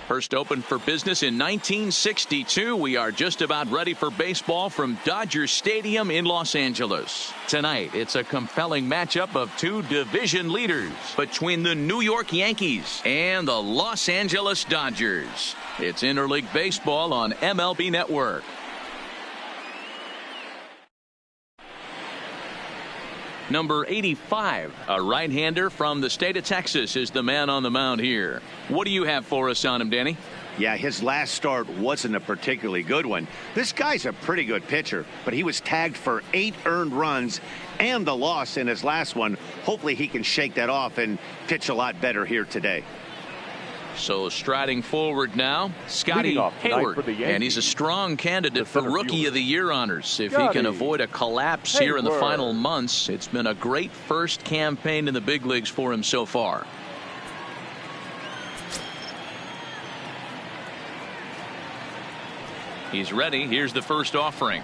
First opened for business in 1962. We are just about ready for baseball from Dodger Stadium in Los Angeles. Tonight, it's a compelling matchup of two division leaders between the New York Yankees and the Los Angeles Dodgers. It's interleague baseball on MLB Network. Number 85, a right-hander from the state of Texas, is the man on the mound here. What do you have for us on him, Danny? Yeah, his last start wasn't a particularly good one. This guy's a pretty good pitcher, but he was tagged for 8 earned runs and the loss in his last one. Hopefully he can shake that off and pitch a lot better here today. So striding forward now, Scotty Hayward, and he's a strong candidate for Rookie of the Year honors. If he can avoid a collapse here in the final months, it's been a great first campaign in the big leagues for him so far. He's ready. Here's the first offering.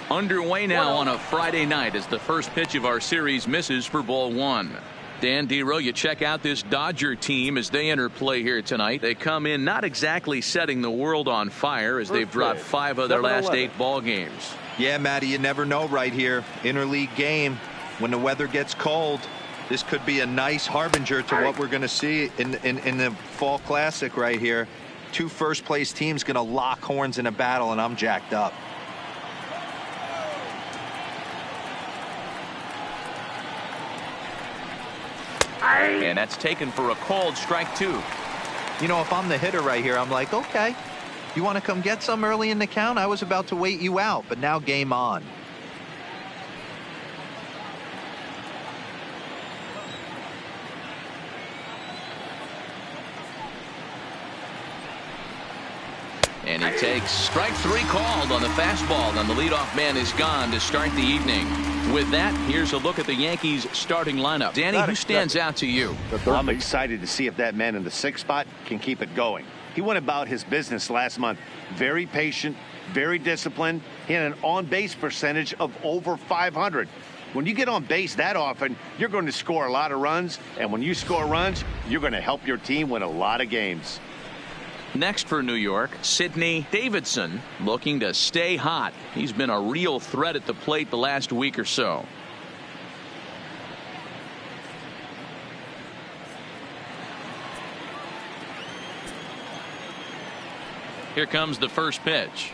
Underway now on a Friday night as the first pitch of our series misses for ball 1. Dan Dero, you check out this Dodger team as they enter play here tonight. They come in not exactly setting the world on fire as they've dropped 5 of their last 8 ball games. Yeah, Matty, you never know right here. Interleague game, when the weather gets cold, this could be a nice harbinger to what we're going to see in the Fall Classic right here. 2 first-place teams going to lock horns in a battle, and I'm jacked up. And that's taken for a called strike 2. You know, if I'm the hitter right here, I'm like, okay, you want to come get some early in the count? I was about to wait you out, but now game on. And he takes strike 3 called on the fastball, and the leadoff man is gone to start the evening. With that, here's a look at the Yankees starting lineup. Danny, who stands out to you? Well, I'm excited to see if that man in the 6th spot can keep it going. He went about his business last month. Very patient, very disciplined. He had an on-base percentage of over 500. When you get on base that often, you're going to score a lot of runs. And when you score runs, you're going to help your team win a lot of games. Next for New York, Sidney Davidson, looking to stay hot. He's been a real threat at the plate the last week or so. Here comes the first pitch.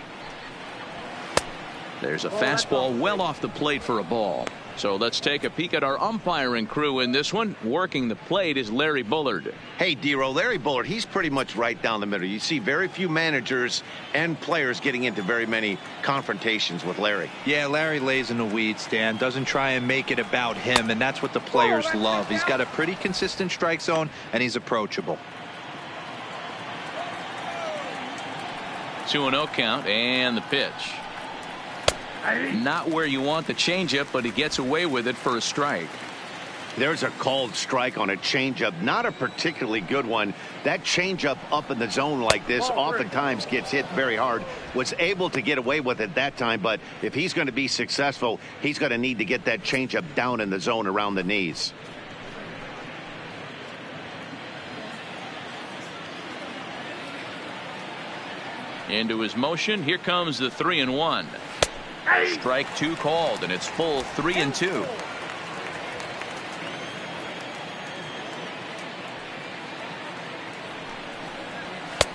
There's a fastball well off the plate for a ball. So let's take a peek at our umpiring crew in this one. Working the plate is Larry Bullard. Hey, Dero, Larry Bullard, he's pretty much right down the middle. You see very few managers and players getting into very many confrontations with Larry. Yeah, Larry lays in the weeds, Dan. Doesn't try and make it about him, and that's what the players love. He's got a pretty consistent strike zone, and he's approachable. 2-0 count, and the pitch. Not where you want the changeup, but he gets away with it for a strike. There's a called strike on a changeup, not a particularly good one. That changeup up in the zone like this oftentimes gets hit very hard. Was able to get away with it that time, but if he's going to be successful, he's going to need to get that changeup down in the zone around the knees. Into his motion. Here comes the 3-1. Strike 2 called, and it's full 3-2.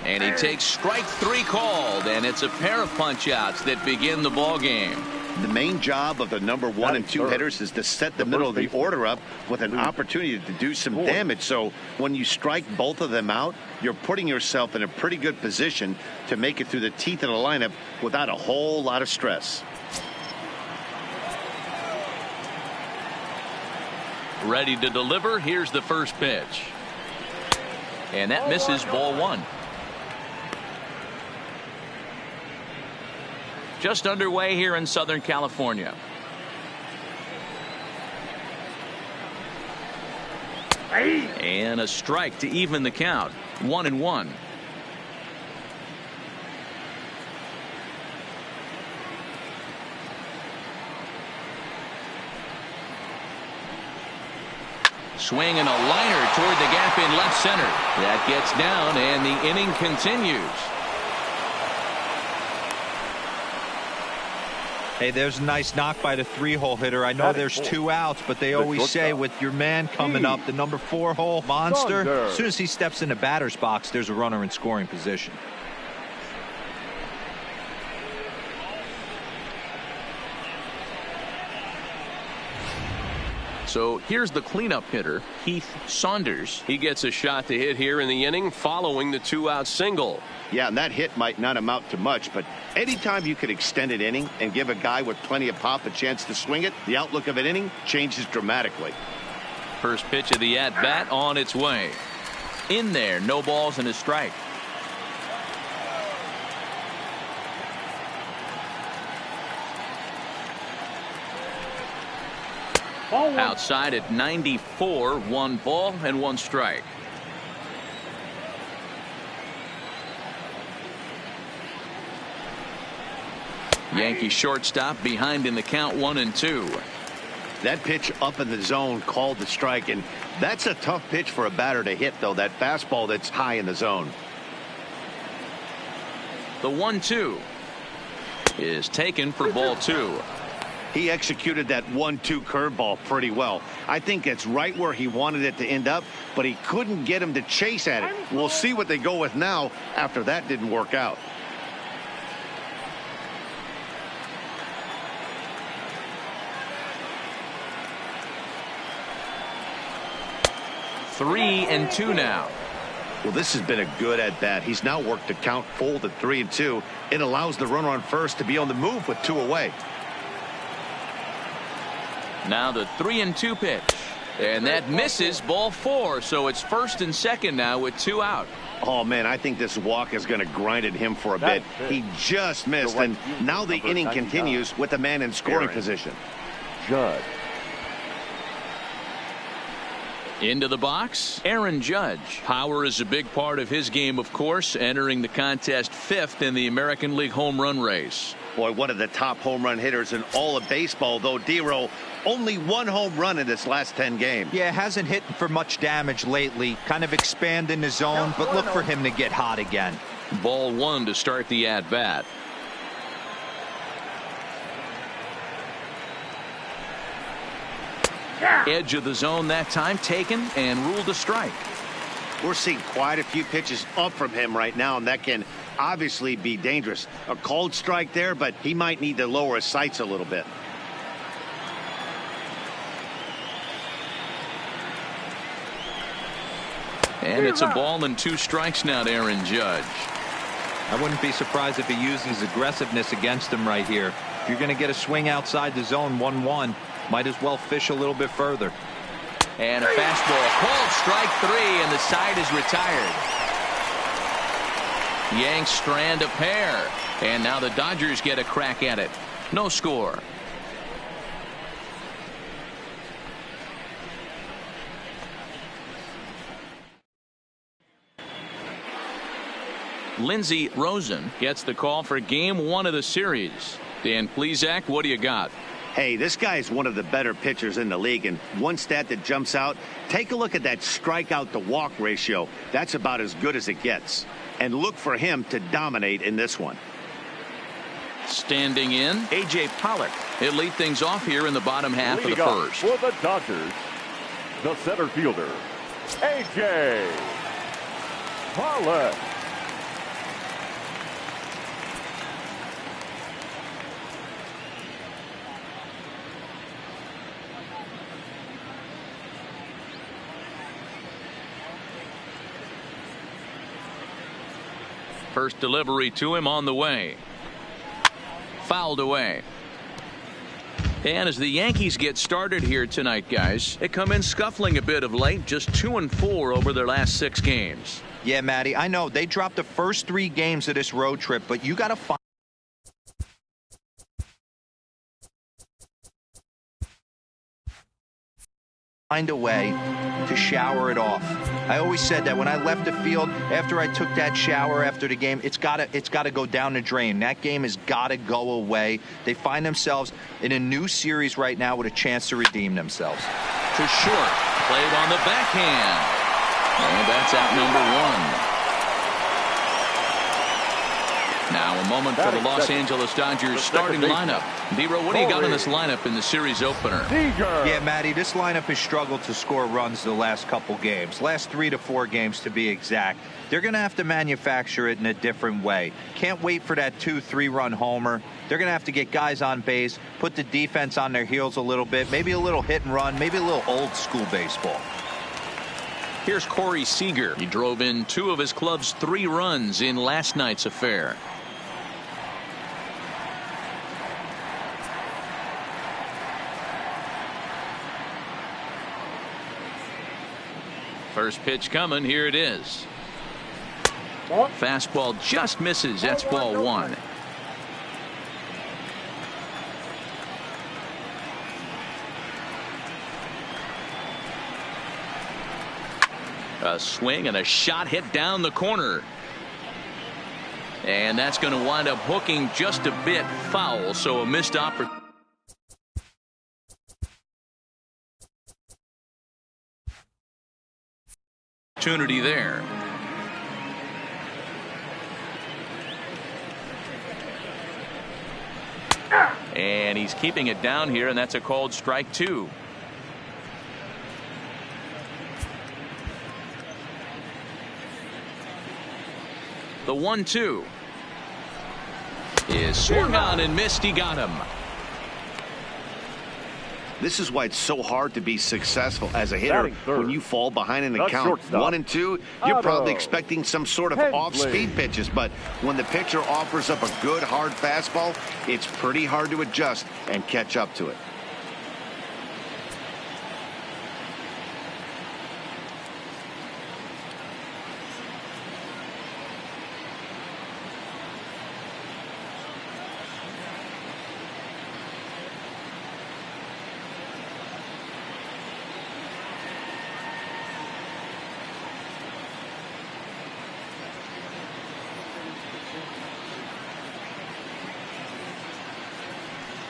And he takes strike 3 called, and it's a pair of punch-outs that begin the ball game. The main job of the number 1 and 2 hitters is to set the middle of the order up with an opportunity to do some damage. So when you strike both of them out, you're putting yourself in a pretty good position to make it through the teeth of the lineup without a whole lot of stress. Ready to deliver. Here's the first pitch. And that misses ball 1. Just underway here in Southern California. And a strike to even the count. 1-1. Swing and a liner toward the gap in left center. That gets down, and the inning continues. Hey, there's a nice knock by the 3-hole hitter. I know there's 2 outs, but they always say with your man coming up, the number 4-hole monster, as soon as he steps in the batter's box, there's a runner in scoring position. So here's the cleanup hitter, Heath Saunders. He gets a shot to hit here in the inning following the 2-out single. Yeah, and that hit might not amount to much, but anytime you could extend an inning and give a guy with plenty of pop a chance to swing it, the outlook of an inning changes dramatically. First pitch of the at-bat on its way. In there, no balls and a strike. Outside at 94, 1 ball and 1 strike. Yankee shortstop behind in the count 1-2. That pitch up in the zone called the strike, and that's a tough pitch for a batter to hit, though, that fastball that's high in the zone. The 1-2 is taken for ball 2. He executed that 1-2 curveball pretty well. I think it's right where he wanted it to end up, but he couldn't get him to chase at it. We'll see what they go with now after that didn't work out. Three and 2 now. Well, this has been a good at-bat. He's now worked the count full to 3-2. It allows the runner on first to be on the move with 2 away. Now the 3-2 pitch, and that misses, ball 4. So it's first and second now with 2 out. Oh man, I think this walk is going to grind at him for a bit. He just missed, and now the inning continues with the man in scoring position. Judge. Into the box, Aaron Judge. Power is a big part of his game, of course, entering the contest 5th in the American League home run race. Boy, one of the top home run hitters in all of baseball, though. D-Row, only 1 home run in this last 10 games. Yeah, hasn't hit for much damage lately. Kind of expand in the zone, but look for him to get hot again. Ball 1 to start the at-bat. Edge of the zone that time taken and ruled a strike. We're seeing quite a few pitches up from him right now, and that can obviously be dangerous. A called strike there, but he might need to lower his sights a little bit. And it's a ball and 2 strikes now to Aaron Judge. I wouldn't be surprised if he used his aggressiveness against him right here. If you're going to get a swing outside the zone 1-1, might as well fish a little bit further. And a fastball called strike 3, and the side is retired. Yanks strand a pair, and now the Dodgers get a crack at it. No score. Lindsey Rosen gets the call for game 1 of the series. Dan Plesac, what do you got? Hey, this guy is one of the better pitchers in the league, and one stat that jumps out, take a look at that strikeout to walk ratio. That's about as good as it gets. And look for him to dominate in this one. Standing in, A.J. Pollock. He'll lead things off here in the bottom half of the first. For the Dodgers, the center fielder, A.J. Pollock. First delivery to him on the way. Fouled away. And as the Yankees get started here tonight, guys, they come in scuffling a bit of late, just 2-4 over their last 6 games. Yeah, Matty, I know they dropped the first 3 games of this road trip, but you got to find a way to shower it off. I always said that when I left the field after I took that shower after the game, it's got to go down the drain. That game has got to go away. They find themselves in a new series right now with a chance to redeem themselves. To short. played on the backhand. And that's out number one. Now a moment for the Los Angeles Dodgers starting lineup. D-Row, what do you got in this lineup in the series opener? Yeah, Matty, this lineup has struggled to score runs the last couple games. Last 3 to 4 games to be exact. They're going to have to manufacture it in a different way. Can't wait for that 2-3 run homer. They're going to have to get guys on base, put the defense on their heels a little bit, maybe a little hit and run, maybe a little old school baseball. Here's Corey Seager. He drove in 2 of his club's 3 runs in last night's affair. First pitch coming. Here it is. Fastball just misses. That's ball 1. A swing and a shot hit down the corner. And that's going to wind up hooking just a bit foul. So a missed opportunity. There. And he's keeping it down here, and that's a called strike 2. The 1-2 is swung on and missed. He got him. This is why it's so hard to be successful as a hitter when you fall behind in the count. 1 and 2, you're probably expecting some sort of off-speed pitches, but when the pitcher offers up a good hard fastball, it's pretty hard to adjust and catch up to it.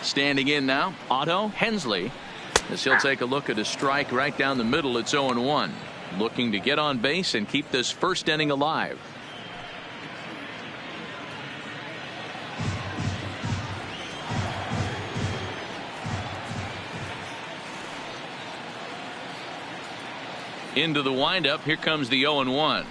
Standing in now, Otto Hensley, as he'll take a look at a strike right down the middle. It's 0-1. Looking to get on base and keep this first inning alive. Into the windup. Here comes the 0-1.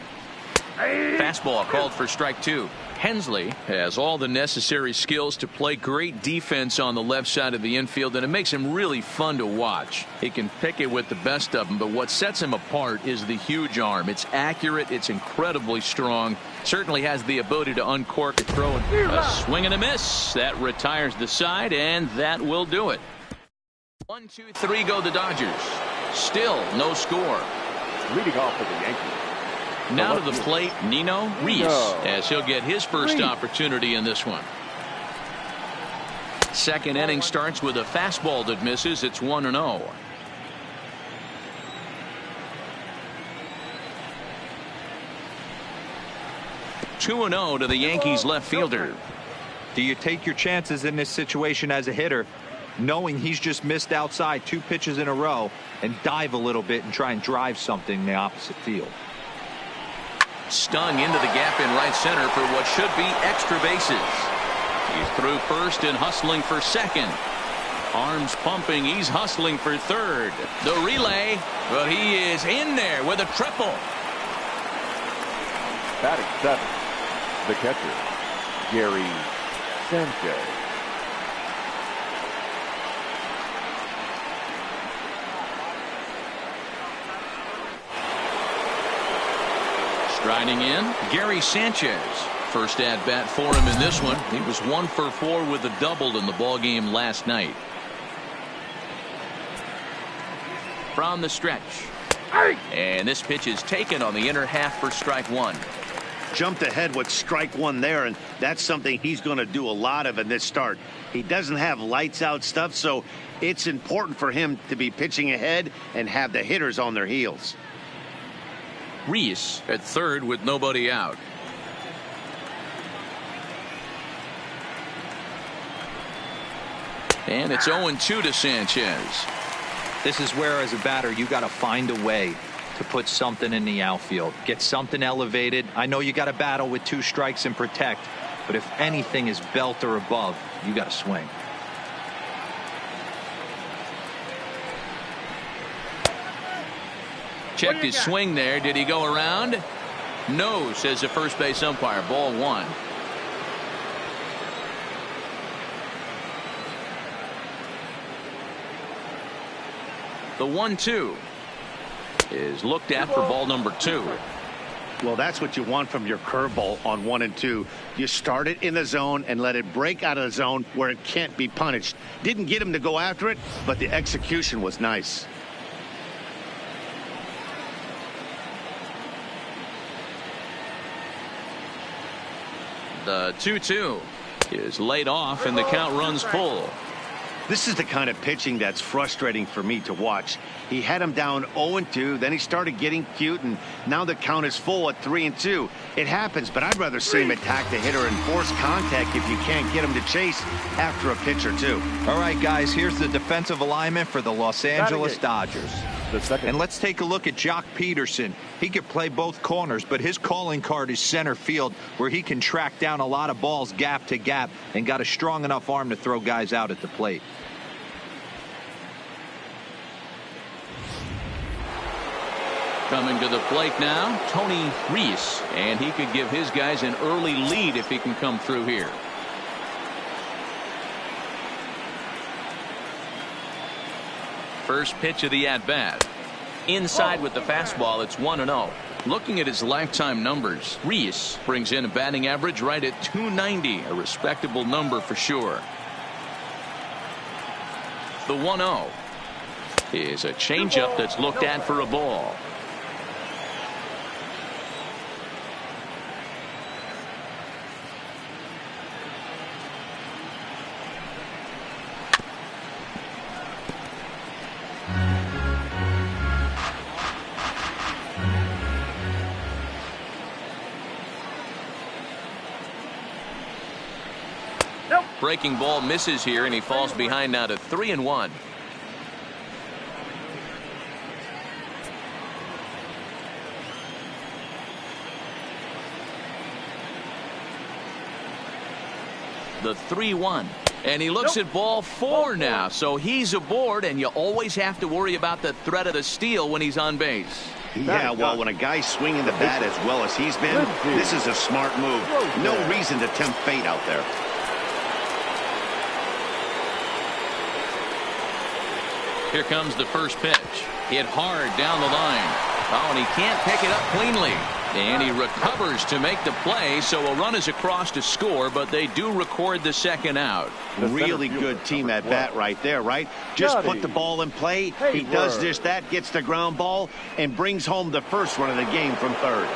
Fastball called for strike 2. Hensley has all the necessary skills to play great defense on the left side of the infield, and it makes him really fun to watch. He can pick it with the best of them, but what sets him apart is the huge arm. It's accurate. It's incredibly strong. Certainly has the ability to uncork a throw. A swing and a miss. That retires the side, and that will do it. 1, 2, 3 go the Dodgers. Still no score. Leading off for the Yankees. Now to the plate, Nino Reese, as he'll get his first opportunity in this one. Second inning starts with a fastball that misses. It's 1-0. (2-0) to the Yankees left fielder. Do you take your chances in this situation as a hitter, knowing he's just missed outside 2 pitches in a row, and dive a little bit and try and drive something in the opposite field? Stung into the gap in right center for what should be extra bases. He's through first and hustling for second. Arms pumping. He's hustling for third. The relay, but he is in there with a triple. Batting 7, the catcher, Gary Sanchez. Striding in, Gary Sanchez. First at bat for him in this one. He was 1 for 4 with a double in the ball game last night. From the stretch. And this pitch is taken on the inner half for strike 1. Jumped ahead with strike 1 there, and that's something he's going to do a lot of in this start. He doesn't have lights out stuff, so it's important for him to be pitching ahead and have the hitters on their heels. Reese at third with nobody out. And it's 0-2 to Sanchez. This is where, as a batter, you got to find a way to put something in the outfield. Get something elevated. I know you got to battle with 2 strikes and protect, but if anything is belt or above, you got to swing. Checked his swing there. Did he go around? No, says the first base umpire. Ball 1. The 1-2 is looked at for ball number 2. Well, that's what you want from your curveball on 1 and 2. You start it in the zone and let it break out of the zone where it can't be punished. Didn't get him to go after it, but the execution was nice. The 2-2 is laid off and the count runs full. This is the kind of pitching that's frustrating for me to watch. He had him down 0-2, then he started getting cute, and now the count is full at 3-2. It happens, but I'd rather see him attack the hitter and force contact if you can't get him to chase after a pitch or 2. All right, guys, here's the defensive alignment for the Los Angeles Dodgers. And let's take a look at Jock Peterson. He can play both corners, but his calling card is center field, where he can track down a lot of balls gap to gap and got a strong enough arm to throw guys out at the plate. Coming to the plate now, Tony Reese, and he could give his guys an early lead if he can come through here. First pitch of the at-bat. Inside with the fastball, it's 1-0. Looking at his lifetime numbers, Reese brings in a batting average right at .290, a respectable number for sure. The 1-0 is a changeup that's looked at for a ball. Breaking ball misses here, and he falls behind now to 3-1. The 3-1, and he looks at ball 4 now, so he's aboard, and you always have to worry about the threat of the steal when he's on base. Yeah, well, when a guy's swinging the bat as well as he's been, this is a smart move. No reason to tempt fate out there. Here comes the first pitch. Hit hard down the line. Oh, and he can't pick it up cleanly. And he recovers to make the play, so a run is across to score, but they do record the second out. Really good team at bat right there, right? Just put the ball in play. He does just that, gets the ground ball, and brings home the first run of the game from third.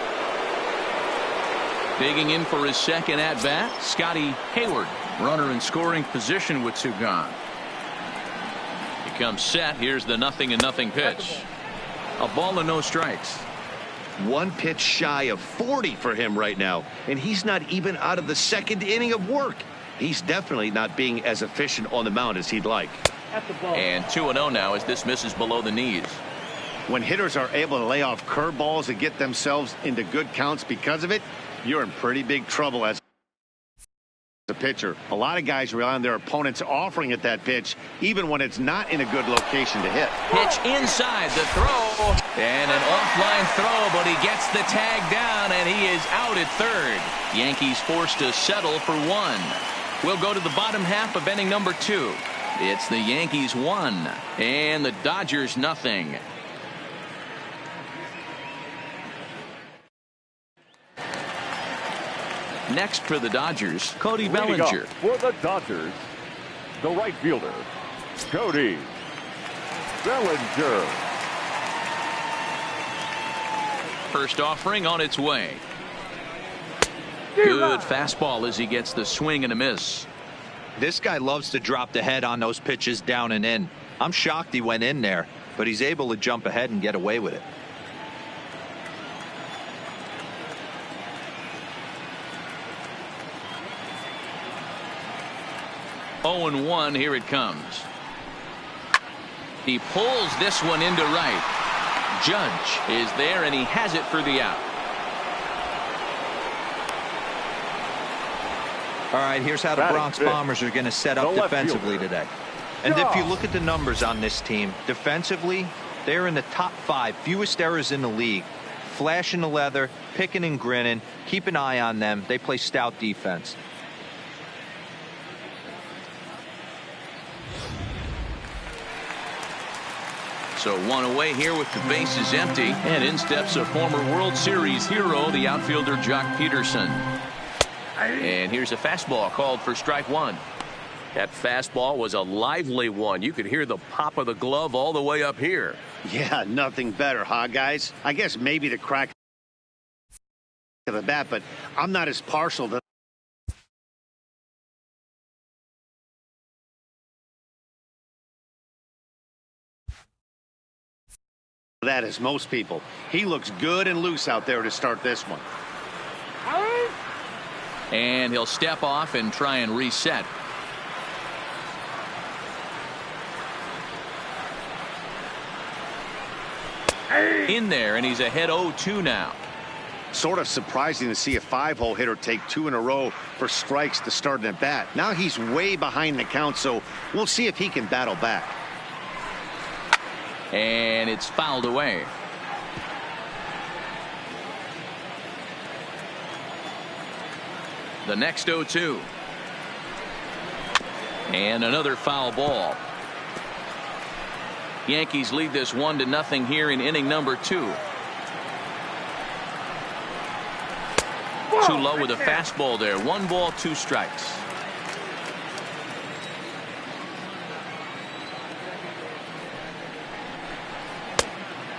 Digging in for his second at-bat, Scotty Hayward. Runner in scoring position with 2 gone. Comes set. Here's the 0-0 pitch. A ball and no strikes. 1 pitch shy of 40 for him right now, and he's not even out of the 2nd inning of work. He's definitely not being as efficient on the mound as he'd like. And 2-0 now as this misses below the knees. When hitters are able to lay off curveballs and get themselves into good counts because of it, you're in pretty big trouble as a pitcher. A lot of guys rely on their opponents offering at that pitch, even when it's not in a good location to hit. Pitch inside, the throw, and an offline throw, but he gets the tag down, and he is out at third. Yankees forced to settle for 1. We'll go to the bottom half of inning number 2. It's the Yankees 1 and the Dodgers 0. Next for the Dodgers, Cody Bellinger. For the Dodgers, the right fielder, Cody Bellinger. First offering on its way. Good fastball as he gets the swing and a miss. This guy loves to drop the head on those pitches down and in. I'm shocked he went in there, but he's able to jump ahead and get away with it. Oh, 0-1, here it comes. He pulls this one into right. Judge is there, and he has it for the out. All right, here's how the Bronx Bombers are going to set up defensively today. And if you look at the numbers on this team, defensively, they're in the top 5, fewest errors in the league. Flashing the leather, picking and grinning. Keep an eye on them. They play stout defense. So one away here with the bases empty, and in steps a former World Series hero, the outfielder Jock Peterson. And here's a fastball called for strike one. That fastball was a lively one. You could hear the pop of the glove all the way up here. Yeah, nothing better, huh, guys? I guess maybe the crack of the bat, but I'm not as partial to that as most people. He looks good and loose out there to start this one. And he'll step off and try and reset. In there, and he's ahead 0-2 now. Sort of surprising to see a 5-hole hitter take 2 in a row for strikes to start an at bat. Now he's way behind the count, so we'll see if he can battle back. And it's fouled away. The next 0-2. And another foul ball. Yankees lead this 1-0 here in inning number 2. Too low with a fastball there. 1 ball, 2 strikes.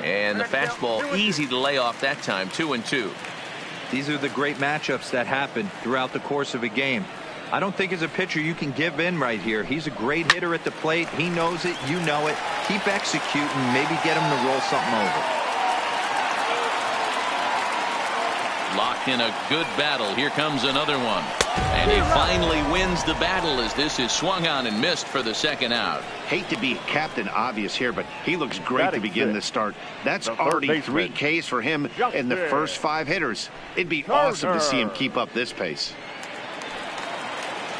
And the fastball easy to lay off that time. 2-2. These are the great matchups that happen throughout the course of a game. I don't think as a pitcher you can give in right here. He's a great hitter at the plate. He knows it. You know it. Keep executing. Maybe get him to roll something over. Locked in a good battle. Here comes another one. And he finally wins the battle as this is swung on and missed for the second out. Hate to be Captain Obvious here, but he looks great to begin this start. That's already 3 Ks for him in the first 5 hitters. It'd be awesome to see him keep up this pace.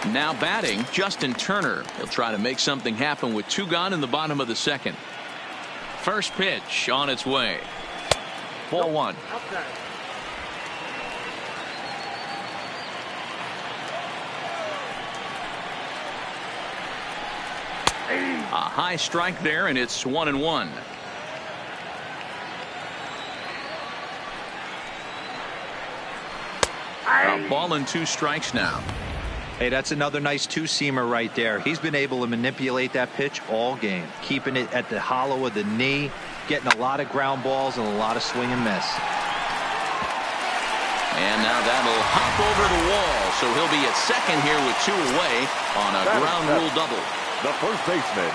Now batting, Justin Turner. He'll try to make something happen with 2 gone in the bottom of the second. First pitch on its way. Ball 1. A high strike there, and it's 1-1. A ball and 2 strikes now. Hey, that's another nice 2-seamer right there. He's been able to manipulate that pitch all game, keeping it at the hollow of the knee, getting a lot of ground balls and a lot of swing and miss. And now that'll hop over the wall, so he'll be at second here with 2 away on a ground rule double. The first baseman.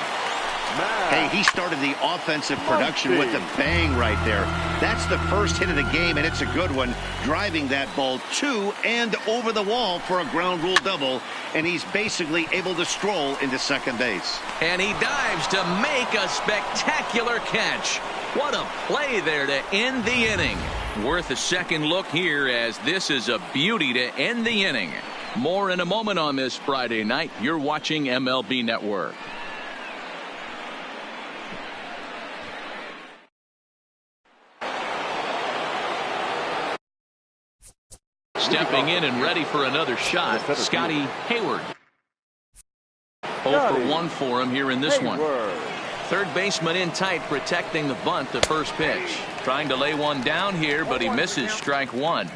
Hey, he started the offensive production with a bang right there. That's the first hit of the game, and it's a good one, driving that ball to and over the wall for a ground rule double, and he's basically able to stroll into second base. And he dives to make a spectacular catch. What a play there to end the inning. Worth a second look here, as this is a beauty to end the inning. More in a moment on this Friday night. You're watching MLB Network. Stepping in and ready for another shot, Scotty Hayward. 0 for 1 for him here in this one. Third baseman in tight, protecting the bunt, the first pitch. Trying to lay one down here, but he misses strike 1.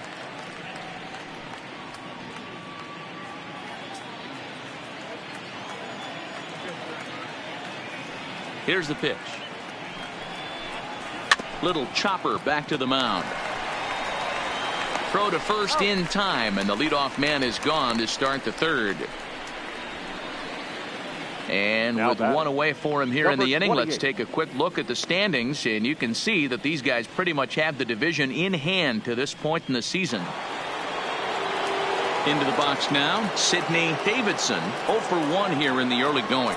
Here's the pitch. Little chopper back to the mound. Throw to first in time, and the leadoff man is gone to start the third. And now with 1 away for him here in the inning, let's take a quick look at the standings, and you can see that these guys pretty much have the division in hand to this point in the season. Into the box now, Sidney Davidson, 0 for 1 here in the early going.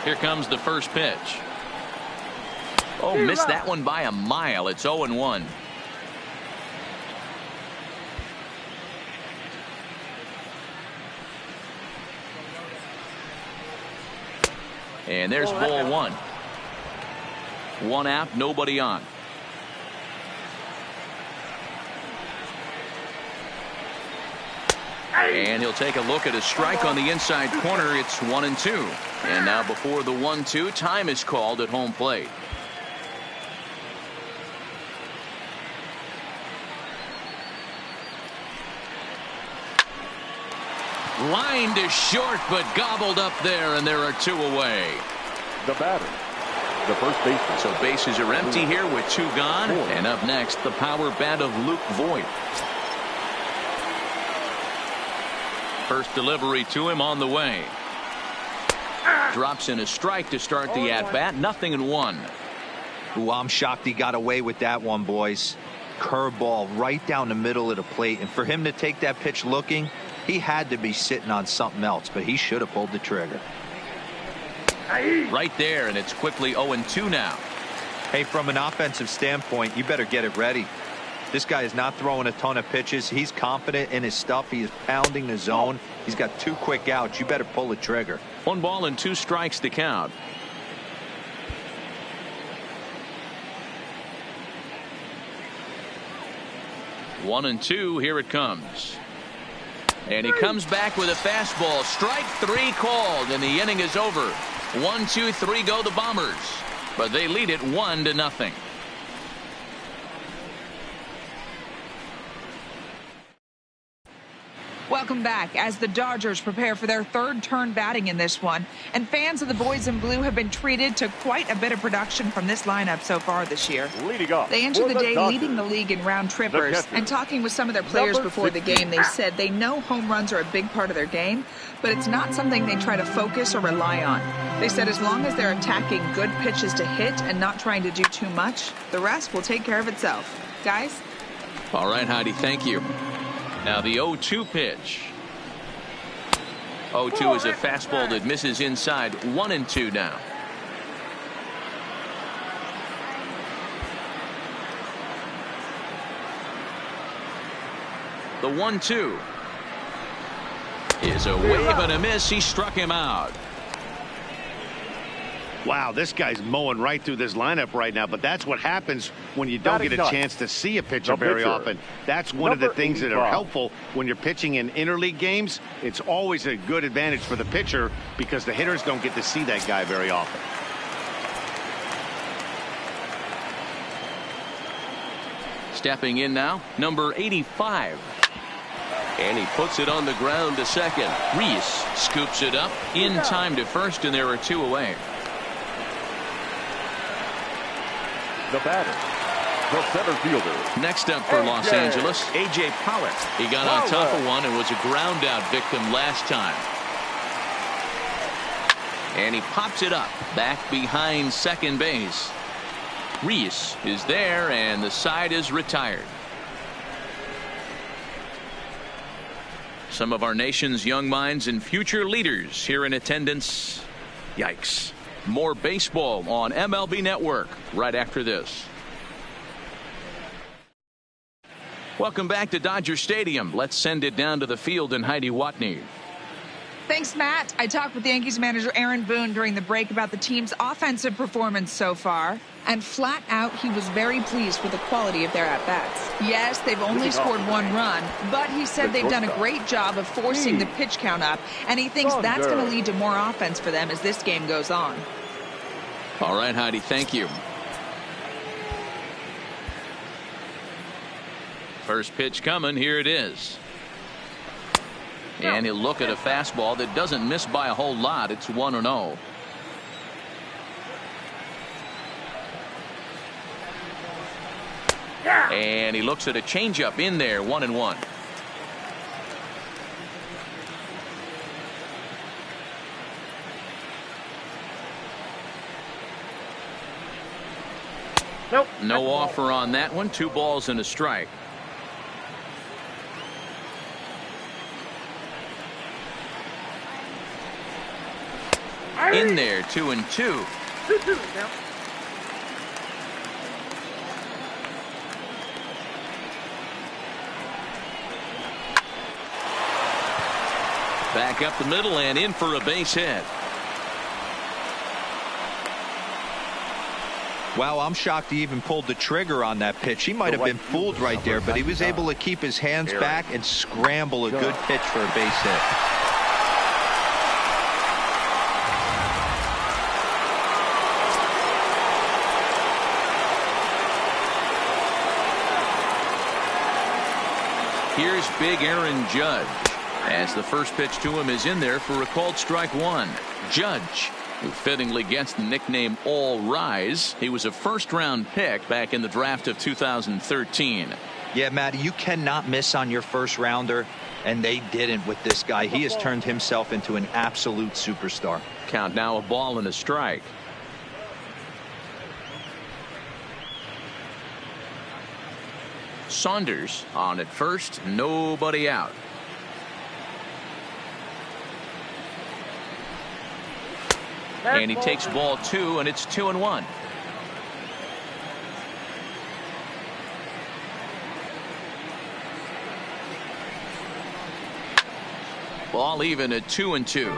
Here comes the first pitch. Oh, missed that one by a mile. It's 0-1. And there's ball one. One out, nobody on. And he'll take a look at a strike on the inside corner. It's 1-2. And now before the 1-2, time is called at home plate. Line to short, but gobbled up there, and there are two away. The batter, the first baseman. So bases are empty here with two gone. And up next, the power bat of Luke Voigt. First delivery to him on the way. Drops in a strike to start the at-bat. 0-1. Ooh, I'm shocked he got away with that one, boys. Curveball right down the middle of the plate. And for him to take that pitch looking, he had to be sitting on something else, but he should have pulled the trigger. Right there, and it's quickly 0-2 now. Hey, from an offensive standpoint, you better get it ready. This guy is not throwing a ton of pitches. He's confident in his stuff. He is pounding the zone. He's got two quick outs. You better pull the trigger. 1 ball and 2 strikes to count. One and two. Here it comes. And he comes back with a fastball. Strike 3 called, and the inning is over. 1, 2, 3 go the Bombers. But they lead it 1-0. Welcome back as the Dodgers prepare for their third turn batting in this one. And fans of the boys in blue have been treated to quite a bit of production from this lineup so far this year. Leading off. They entered the day Dodgers, leading the league in round trippers. And talking with some of their players before the game, they said they know home runs are a big part of their game, but it's not something they try to focus or rely on. They said as long as they're attacking good pitches to hit and not trying to do too much, the rest will take care of itself. Guys? All right, Heidi, thank you. Now the 0-2 pitch. 0-2 is a fastball that misses inside. 1-2 now. The 1-2 is a wave and a miss. He struck him out. Wow, this guy's mowing right through this lineup right now, but that's what happens when you don't get a chance to see a pitcher very often. That's one of the things that are helpful when you're pitching in interleague games. It's always a good advantage for the pitcher because the hitters don't get to see that guy very often. Stepping in now, number 85. And he puts it on the ground to second. Reese scoops it up in time to first, and there are two away. The batter, the center fielder. Next up for Los Angeles, A.J. Pollock. He got on top of one and was a ground out victim last time. And he pops it up back behind second base. Reese is there, and the side is retired. Some of our nation's young minds and future leaders here in attendance. Yikes. More baseball on MLB Network right after this. Welcome back to Dodger Stadium. Let's send it down to the field and Heidi Watney. Thanks, Matt. I talked with Yankees manager Aaron Boone during the break about the team's offensive performance so far. And flat out, he was very pleased with the quality of their at-bats. Yes, they've only scored 1 run, but he said they've done a great job of forcing the pitch count up, and he thinks that's going to lead to more offense for them as this game goes on. All right, Heidi, thank you. First pitch coming. Here it is. And he'll look at a fastball that doesn't miss by a whole lot. It's 1-0. And he looks at a changeup in there. 1-1. Nope. No offer on that one. 2 balls and a strike. In there, 2-2. Back up the middle and in for a base hit. Wow, I'm shocked he even pulled the trigger on that pitch. He might have been fooled right there, but he was able to keep his hands back and scramble a good pitch for a base hit. Here's big Aaron Judge, as the first pitch to him is in there for a called strike one. Judge, who fittingly gets the nickname All Rise. He was a first-round pick back in the draft of 2013. Yeah, Matty, you cannot miss on your first rounder, and they didn't with this guy. He has turned himself into an absolute superstar. Count now, a ball and a strike. Saunders on at first, nobody out. And he takes ball two, and it's 2-1. Ball even at 2-2.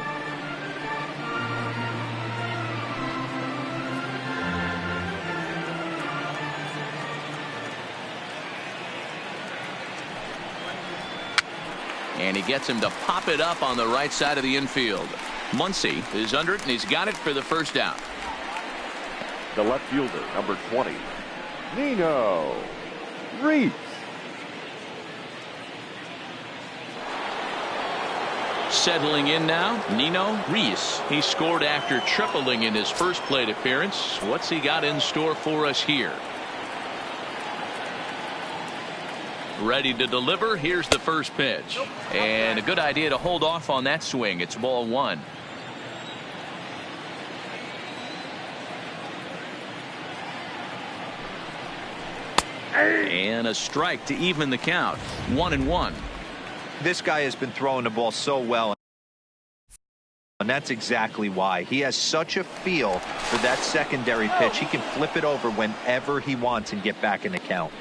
And he gets him to pop it up on the right side of the infield. Muncy is under it, and he's got it for the first down. The left fielder, number 20, Nino Reese. Settling in now, Nino Reese. He scored after tripling in his first plate appearance. What's he got in store for us here? Ready to deliver. Here's the first pitch. And a good idea to hold off on that swing. It's ball one. And a strike to even the count. 1-1. This guy has been throwing the ball so well, and that's exactly why. He has such a feel for that secondary pitch. He can flip it over whenever he wants and get back in the count.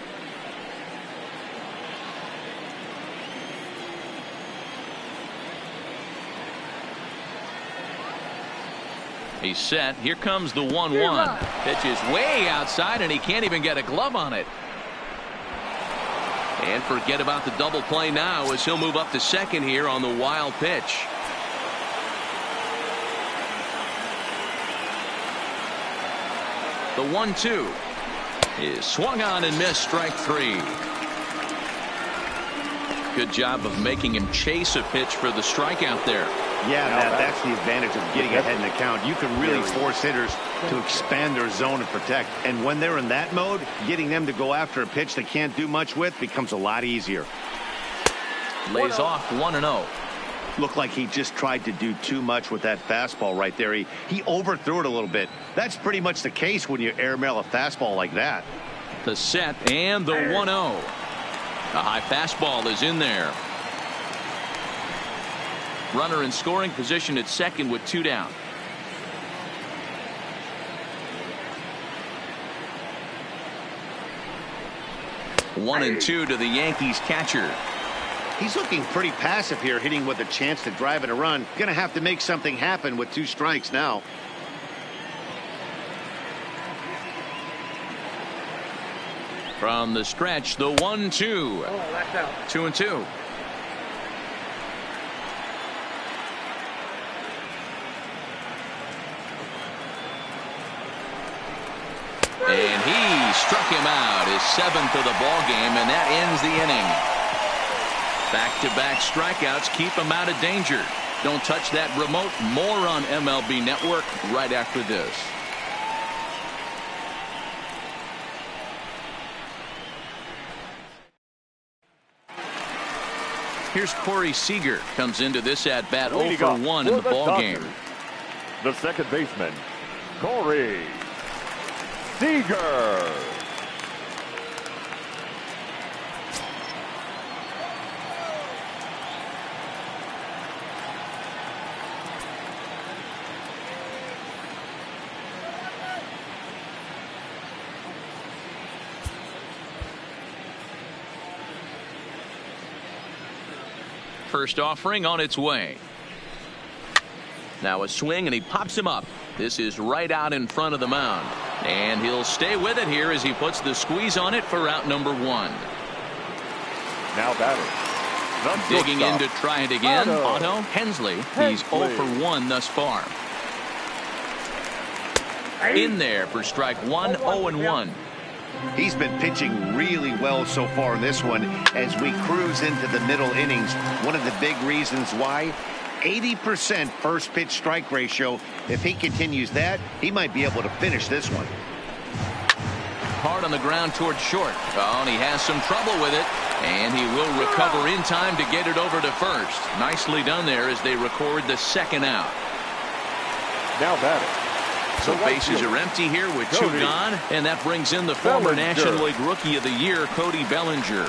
He's set. Here comes the 1-1. Pitch is way outside, and he can't even get a glove on it. And forget about the double play now, as he'll move up to second here on the wild pitch. The 1-2 is swung on and missed, strike three. Good job of making him chase a pitch for the strikeout there. Yeah, Matt, that's the advantage of getting ahead in the count. You can really force hitters to expand their zone and protect. And when they're in that mode, getting them to go after a pitch they can't do much with becomes a lot easier. Lays off 1-0. Looked like he just tried to do too much with that fastball right there. He overthrew it a little bit. That's pretty much the case when you airmail a fastball like that. The set and the 1-0. A high fastball is in there. Runner in scoring position at second with two down. One and two to the Yankees catcher. He's looking pretty passive here, hitting with a chance to drive in a run. Gonna have to make something happen with two strikes now. From the stretch, the 1-2. 2-2. And he struck him out, his seventh of the ball game, and that ends the inning. Back-to-back strikeouts keep him out of danger. Don't touch that remote. More on MLB Network right after this. Here's Corey Seager. Comes into this at bat 0 for 1 in the ball game. The second baseman, Corey Seager. first offering on its way. Now a swing, and he pops him up. This is right out in front of the mound. And he'll stay with it here as he puts the squeeze on it for out number 1. Now batting. Digging in to try it again. Otto Hensley. He's 0 for 1 thus far. In there for strike 1, 0-1. He's been pitching really well so far in this one as we cruise into the middle innings. One of the big reasons why, 80% first pitch strike ratio. If he continues that, he might be able to finish this one. Hard on the ground towards short. Oh, and he has some trouble with it. And he will recover in time to get it over to first. Nicely done there as they record the second out. Now batting. So bases are empty here with 2 gone. And that brings in the former National League Rookie of the Year, Cody Bellinger.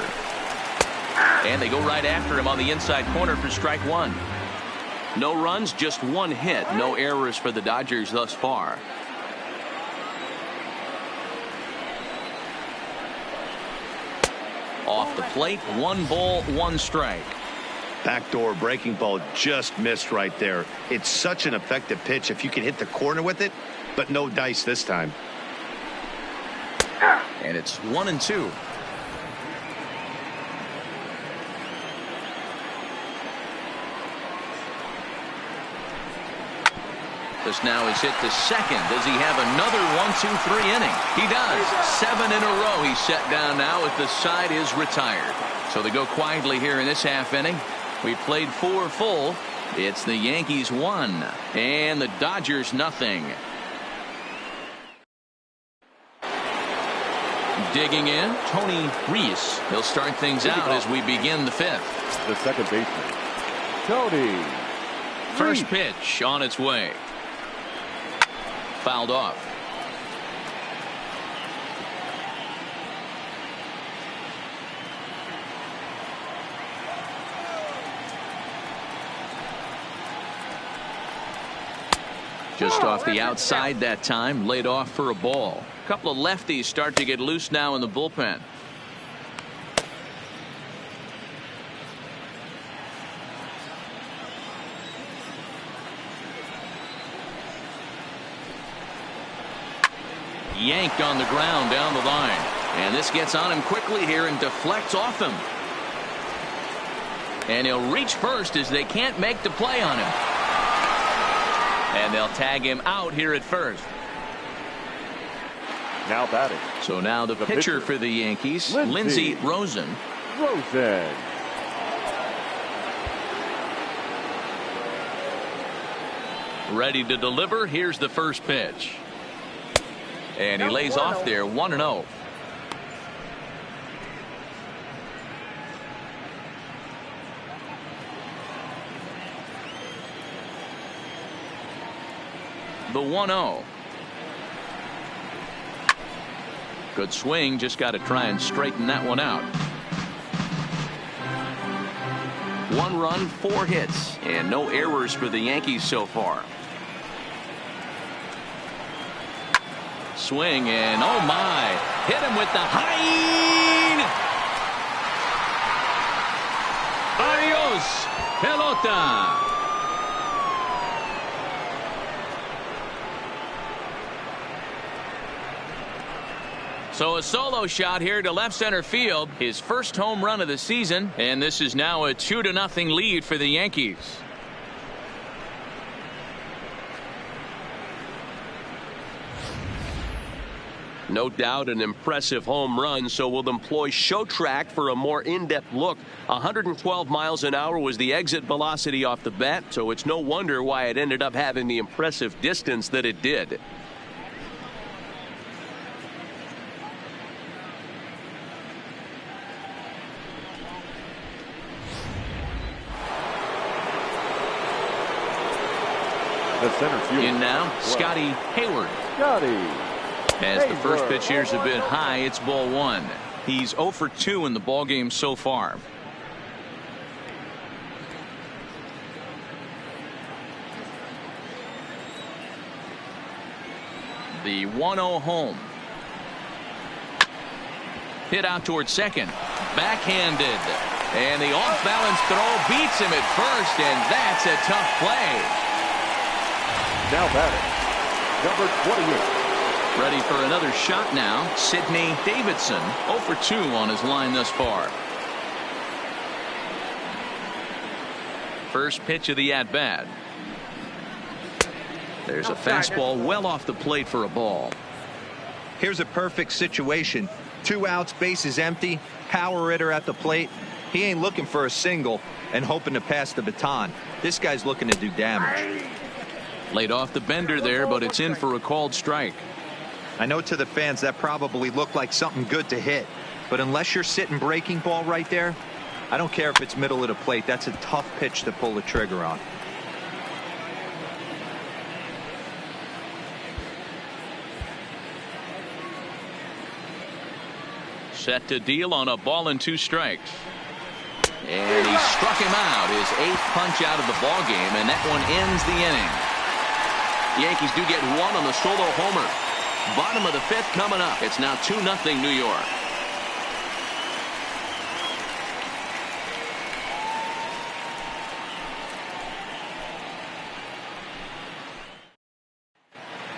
And they go right after him on the inside corner for strike 1. No runs, just 1 hit. No errors for the Dodgers thus far. Off the plate, 1 ball, 1 strike. Backdoor breaking ball just missed right there. It's such an effective pitch if you can hit the corner with it, but no dice this time. And it's 1-2. This now is hit to second. Does he have another 1-2-3 inning? He does. 7 in a row he's set down now as the side is retired. So they go quietly here in this half inning. We played 4 full. It's the Yankees 1 and the Dodgers nothing. Digging in, Tony Reese. He'll start things out as we begin the 5th. The second baseman, Tony. First pitch on its way. Fouled off. Just off the outside that time, laid off for a ball. A couple of lefties start to get loose now in the bullpen. Yanked on the ground down the line. And this gets on him quickly here and deflects off him. And he'll reach first as they can't make the play on him. And they'll tag him out here at first. Now batting. So now the pitcher for the Yankees, Lindsey Rosen. Ready to deliver. Here's the first pitch. And he lays off there, 1-0. The 1-0. Good swing, just got to try and straighten that one out. 1 run, 4 hits, and no errors for the Yankees so far. Swing, and oh my, hit him with the high. Adios, pelota. So a solo shot here to left center field, his first home run of the season, and this is now a 2-0 lead for the Yankees. No doubt an impressive home run, so we'll employ show track for a more in-depth look. 112 miles an hour was the exit velocity off the bat, so it's no wonder why it ended up having the impressive distance that it did. The center field. In now, Scotty Hayward. As the first pitch here's a bit high, it's ball 1. He's 0 for 2 in the ballgame so far. The 1-0 home. Hit out towards second. Backhanded. And the off-balance throw beats him at first, and that's a tough play. Now batting, number 28. Ready for another shot now. Sidney Davidson, 0 for 2 on his line thus far. First pitch of the at-bat. There's a fastball well off the plate for a ball. Here's a perfect situation. 2 outs, bases empty, power hitter at the plate. He ain't looking for a single and hoping to pass the baton. This guy's looking to do damage. Laid off the bender there, but it's in for a called strike. I know to the fans that probably looked like something good to hit, but unless you're sitting breaking ball right there, I don't care if it's middle of the plate. That's a tough pitch to pull the trigger on. Set to deal on a ball and 2 strikes. And he struck him out, his 8th punch out of the ball game, and that one ends the inning. Yankees do get 1 on the solo homer. Bottom of the 5th coming up. It's now 2-0 New York.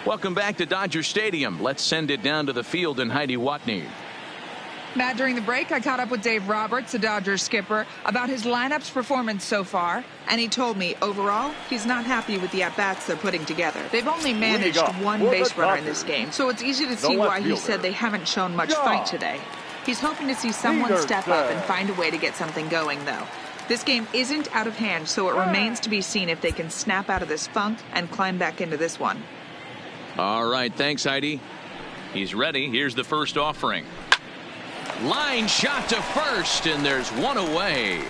Welcome back to Dodger Stadium. Let's send it down to the field and Heidi Watney. Matt, during the break, I caught up with Dave Roberts, the Dodgers skipper, about his lineup's performance so far, and he told me, overall, he's not happy with the at-bats they're putting together. They've only managed 1 base runner in this game, so it's easy to see why he said they haven't shown much fight today. He's hoping to see someone step up and find a way to get something going, though. This game isn't out of hand, so it remains to be seen if they can snap out of this funk and climb back into this one. All right, thanks, Heidi. He's ready. Here's the first offering. Line shot to first, and there's 1 away.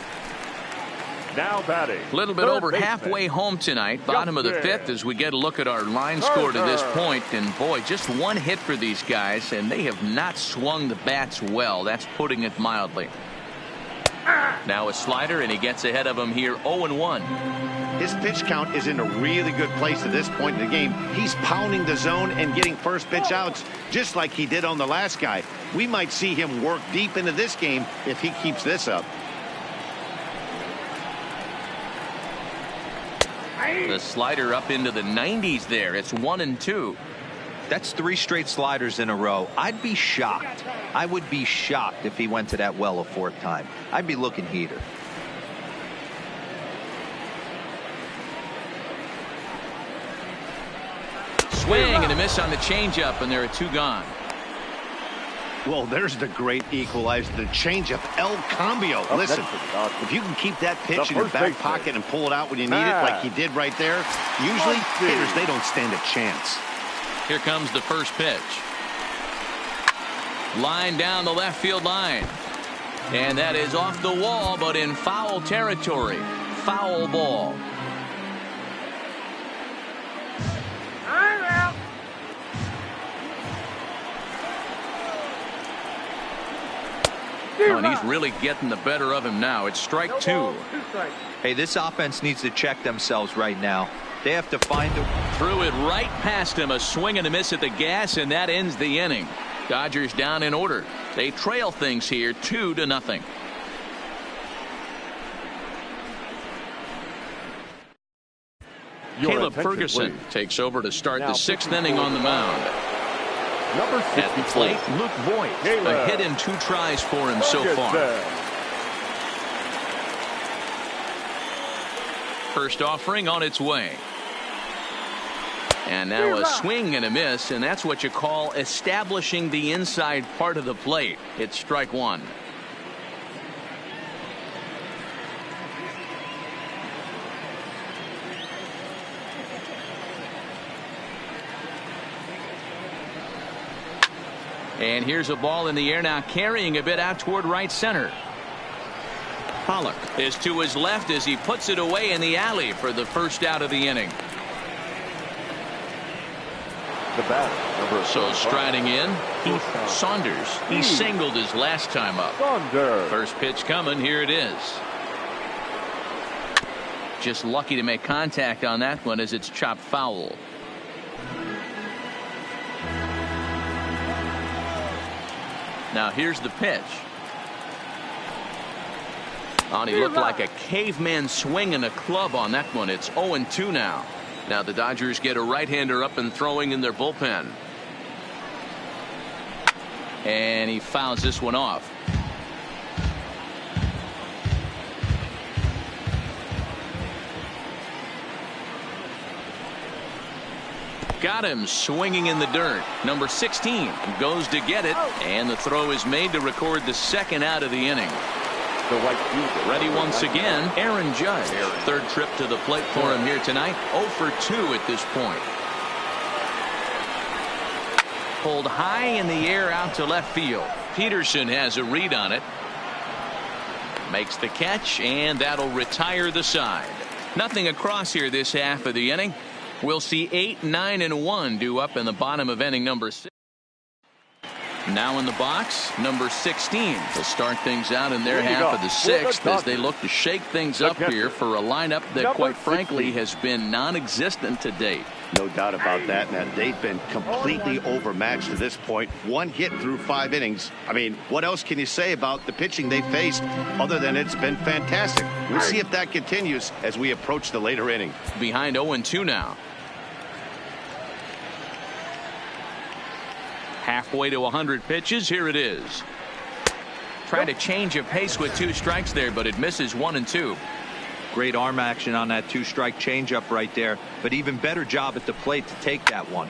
Now batting. A little bit over halfway home tonight. Bottom of the 5th as we get a look at our line score to this point. And boy, just 1 hit for these guys, and they have not swung the bats well. That's putting it mildly. Now a slider, and he gets ahead of him here 0-1. His pitch count is in a really good place at this point in the game. He's pounding the zone and getting first pitch outs just like he did on the last guy. We might see him work deep into this game if he keeps this up. The slider up into the 90s there. It's 1-2. That's 3 straight sliders in a row. I'd be shocked. I would be shocked if he went to that well a 4th time. I'd be looking heater. Swing and a miss on the changeup, and there are 2 gone. Well, there's the great equalizer, the changeup, El Cambio. Listen, if you can keep that pitch in your back pocket and pull it out when you need it like he did right there, usually hitters, they don't stand a chance. Here comes the first pitch. Line down the left field line. And that is off the wall, but in foul territory. Foul ball. Oh, and he's really getting the better of him now. It's strike 2. Hey, this offense needs to check themselves right now. They have to find a... Threw it right past him. A swing and a miss at the gas, and that ends the inning. Dodgers down in order. They trail things here 2-0. Caleb Ferguson takes over to start the 6th inning on the mound. Number 64, at the plate, Luke Voigt. A hit in 2 tries for him so far. First offering on its way. And now a swing and a miss, and that's what you call establishing the inside part of the plate. It's strike 1. And here's a ball in the air now, carrying a bit out toward right center. Pollock is to his left as he puts it away in the alley for the first out of the inning. The batter, so striding in, Heath Saunders. He singled his last time up. First pitch coming. Here it is. Just lucky to make contact on that one as it's chopped foul. Now here's the pitch. Oh, and he looked like a caveman swinging a club on that one. It's 0-2 now. Now the Dodgers get a right-hander up and throwing in their bullpen. And he fouls this one off. Got him swinging in the dirt. Number 16 goes to get it, and the throw is made to record the second out of the inning. The right fielder. Ready once again, Aaron Judge. Third trip to the plate for him here tonight. 0 for 2 at this point. Pulled high in the air out to left field. Peterson has a read on it. Makes the catch, and that'll retire the side. Nothing across here this half of the inning. We'll see 8, 9, and 1 due up in the bottom of inning number 6. Now in the box, number 16 will start things out in their half of the 6th as they look to shake things up here for a lineup that, quite frankly, has been non-existent to date. No doubt about that, man. They've been completely overmatched to this point. One hit through 5 innings. I mean, what else can you say about the pitching they faced other than it's been fantastic? We'll see if that continues as we approach the later inning. Behind 0-2 now. Halfway to 100 pitches. Here it is. Trying to change a pace with 2 strikes there, but it misses 1 and 2. Great arm action on that 2-strike changeup right there, but even better job at the plate to take that one.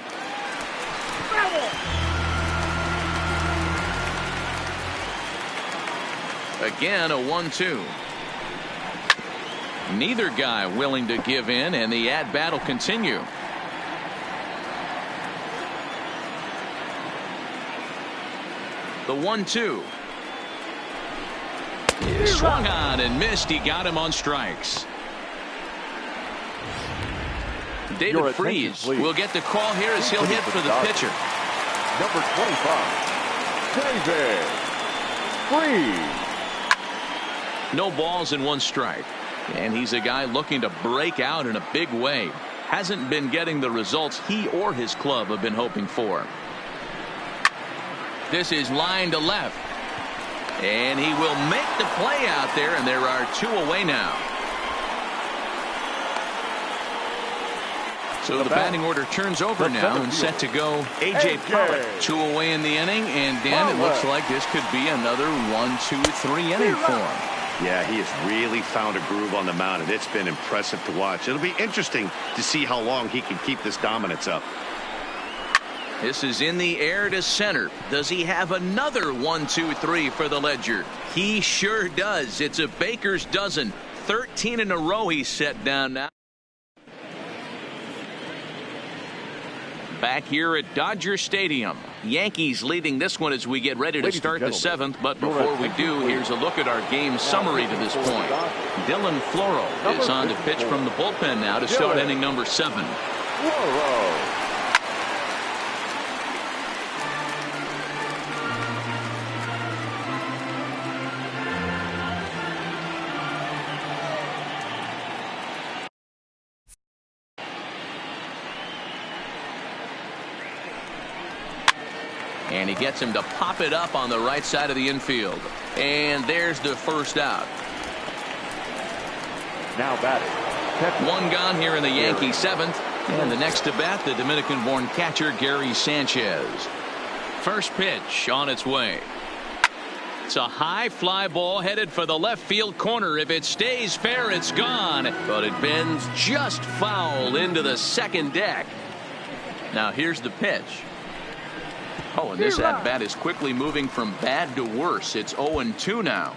Again, a 1-2. Neither guy willing to give in, and the at-bat will continue. The 1-2. Swung on and missed. He got him on strikes. David Freese will get the call here as he'll hit for the pitcher. Number 25, David Freese. No balls and 1 strike. And he's a guy looking to break out in a big way. Hasn't been getting the results he or his club have been hoping for. This is line to left. And he will make the play out there, and there are 2 away now. So the batting order turns over now and set to go A.J. Pollock. 2 away in the inning, and Dan, it looks like this could be another 1, 2, 3 inning for him. Yeah, he has really found a groove on the mound, and it's been impressive to watch. It'll be interesting to see how long he can keep this dominance up. This is in the air to center. Does he have another 1, 2, 3 for the ledger? He sure does. It's a baker's dozen. 13 in a row he's set down now. Back here at Dodger Stadium. Yankees leading this one as we get ready to start the 7th. But before we do, here's a look at our game summary to this point. Dylan Floro is on to pitch from the bullpen now to start inning number 7. And he gets him to pop it up on the right side of the infield. And there's the first out. Now batting. 1 gone here in the Yankee 7th. And the next to bat, the Dominican-born catcher Gary Sanchez. First pitch on its way. It's a high fly ball headed for the left field corner. If it stays fair, it's gone. But it bends just foul into the second deck. Now here's the pitch. Oh, and this at-bat is quickly moving from bad to worse. It's 0-2 now.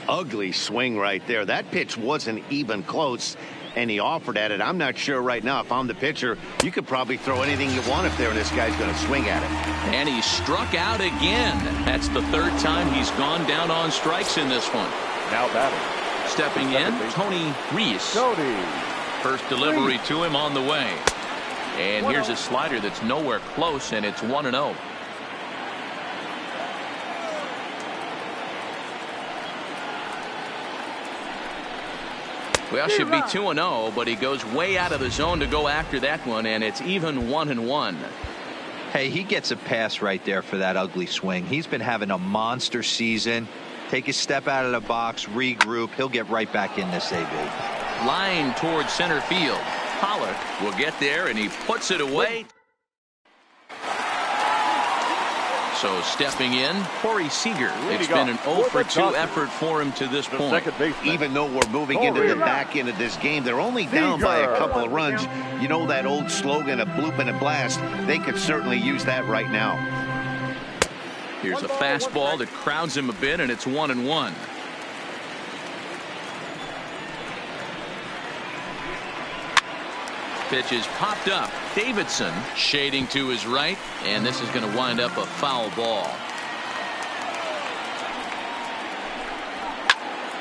Ugly swing right there. That pitch wasn't even close, and he offered at it. I'm not sure right now. If I'm the pitcher, you could probably throw anything you want up there, and this guy's going to swing at it. And he struck out again. That's the 3rd time he's gone down on strikes in this one. Now batting. Stepping in, Tony Reese. First delivery to him on the way. And here's a slider that's nowhere close, and it's 1-0. Well, should be 2-0, but he goes way out of the zone to go after that one, and it's even 1-1. Hey, he gets a pass right there for that ugly swing. He's been having a monster season. Take a step out of the box, regroup. He'll get right back in this AB. Line towards center field. Pollock will get there, and he puts it away. So stepping in, Corey Seager. It's been an 0 for 2 effort for him to this point. Even though we're moving into the back end of this game, they're only down by a couple of runs. You know that old slogan, a bloop and a blast. They could certainly use that right now. Here's a fastball that crowds him a bit, and it's 1-1. Pitch is popped up. Davidson shading to his right, and this is going to wind up a foul ball.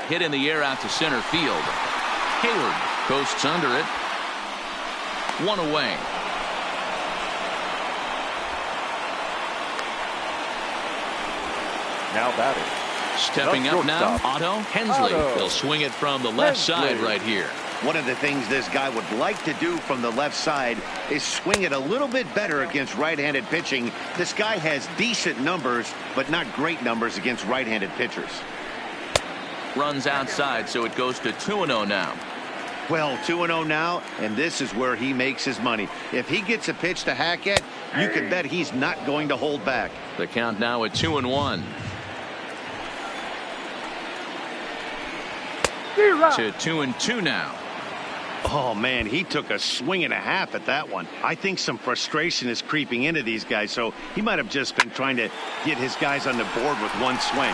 Hit in the air out to center field. Hayward coasts under it. 1 away. Now batting. Stepping up now, Otto Hensley. He'll swing it from the left side right here. One of the things this guy would like to do from the left side is swing it a little bit better against right-handed pitching. This guy has decent numbers, but not great numbers against right-handed pitchers. Runs outside, so it goes to 2-0 now. Well, 2-0 now, and this is where he makes his money. If he gets a pitch to hack at, you can bet he's not going to hold back. The count now at 2-1. To 2-2 now. Oh, man, he took a swing and a half at that one. I think some frustration is creeping into these guys, so he might have just been trying to get his guys on the board with one swing.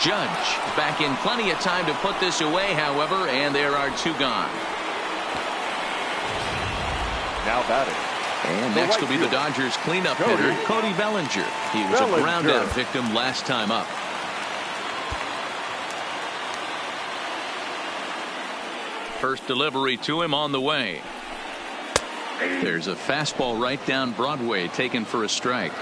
Judge back in plenty of time to put this away, however, and there are 2 gone. Now batting. And next will be the Dodgers cleanup hitter, Cody Bellinger. He was a ground-out victim last time up. First delivery to him on the way. There's a fastball right down Broadway taken for a strike.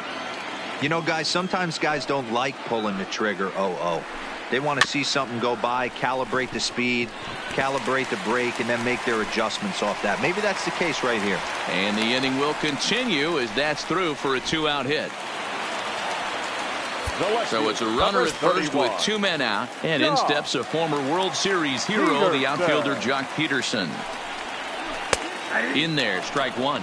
You know, guys, sometimes guys don't like pulling the trigger 0-0. They want to see something go by, calibrate the speed, calibrate the brake, and then make their adjustments off that. Maybe that's the case right here. And the inning will continue as that's through for a 2-out hit. So it's a runner at first with 2 men out, and in steps a former World Series hero, the outfielder Jock Peterson. In there, strike 1.